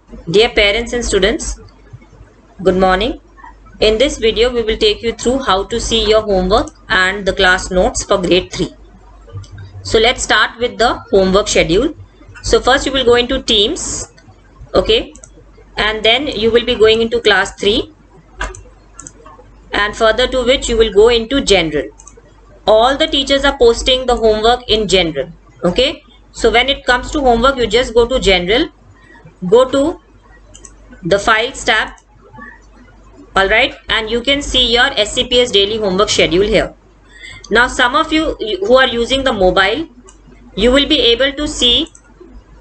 Dear parents and students, good morning. In this video, we will take you through how to see your homework and the class notes for grade 3. So let's start with the homework schedule. So first you will go into Teams, okay, and then you will be going into class 3, and further to which you will go into general. All the teachers are posting the homework in general, okay. So when it comes to homework, you just go to general, go to the files tab, all right, and you can see your SCPS daily homework schedule here. Now some of you who are using the mobile, you will be able to see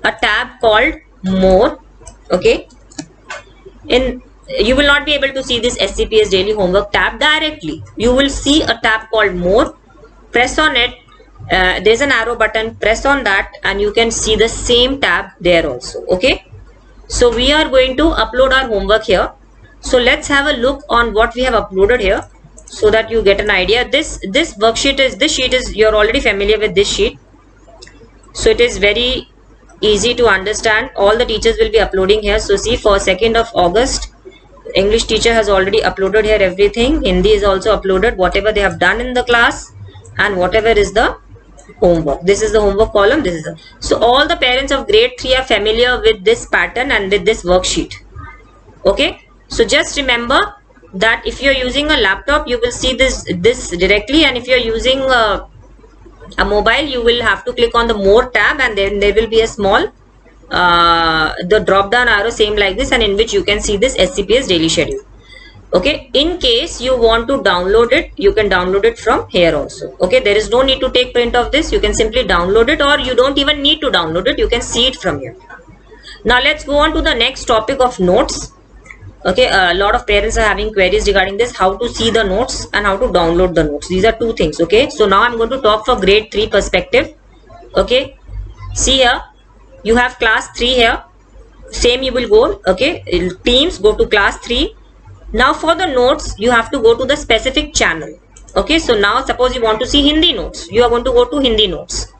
a tab called more, okay. You will not be able to see this SCPS daily homework tab directly. You will see a tab called more. Press on it. There's an arrow button. Press on that and you can see the same tab there also, okay. So we are going to upload our homework here. So let's have a look on what we have uploaded here so that you get an idea. This worksheet is, this sheet is, you're already familiar with this sheet. So it is very easy to understand. All the teachers will be uploading here. So see, for 2nd of August, English teacher has already uploaded here everything. Hindi is also uploaded, whatever they have done in the class and whatever is the homework. This is the homework column. This is the, so all the parents of grade 3 are familiar with this pattern and with this worksheet, okay. So just remember that if you are using a laptop, you will see this directly, and if you are using a mobile, you will have to click on the more tab, and then there will be a small the drop down arrow same like this, and in which you can see this SCPS daily schedule, okay. In case you want to download it, you can download it from here also, okay. There is no need to take print of this. You can simply download it, or you don't even need to download it. You can see it from here. Now let's go on to the next topic of notes, okay. A lot of parents are having queries regarding this, how to see the notes and how to download the notes. These are two things, okay. So now I'm going to talk for grade 3 perspective, okay. See here, you have class 3 here. Same you will go, okay. In Teams, go to class 3. Now for the notes, you have to go to the specific channel, okay. So now suppose you want to see Hindi notes, you are going to go to Hindi notes.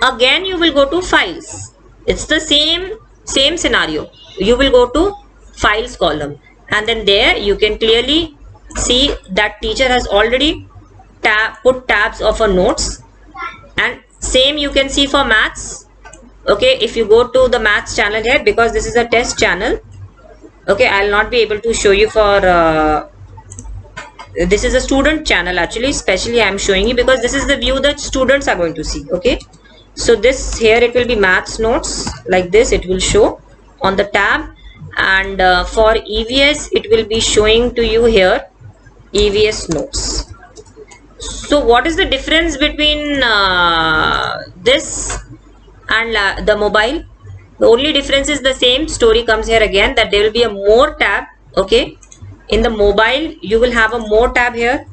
Again you will go to files. It's the same scenario. You will go to files column, and then there you can clearly see that teacher has already put tabs of a notes, and same you can see for maths, okay. If you go to the maths channel here, because this is a test channel, okay, I'll not be able to show you for this is a student channel actually. Especially I'm showing you because this is the view that students are going to see, okay. So this here, it will be maths notes like this, it will show on the tab, and for EVS it will be showing to you here EVS notes. So what is the difference between this and the mobile? The only difference is the same story comes here again, that there will be a more tab, okay. In the mobile you will have a more tab here,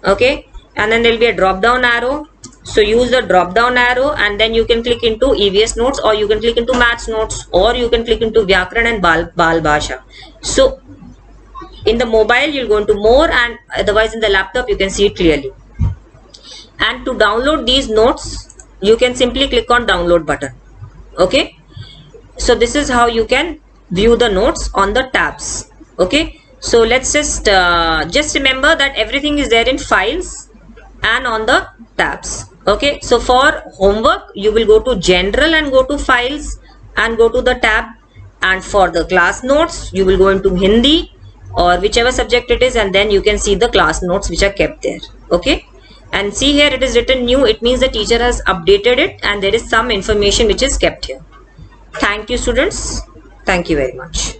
okay, and then there will be a drop down arrow. So use the drop down arrow and then you can click into EVS notes, or you can click into maths notes, or you can click into Vyakaran and Bal Bhasha. So in the mobile you'll go into more, and otherwise in the laptop you can see it clearly. And to download these notes, you can simply click on download button, okay. So this is how you can view the notes on the tabs, okay. So let's just remember that everything is there in files and on the tabs, okay. So for homework you will go to general and go to files and go to the tab, and for the class notes you will go into Hindi or whichever subject it is, and then you can see the class notes which are kept there, okay. And see here, it is written new, it means the teacher has updated it and there is some information which is kept here. Thank you students, thank you very much.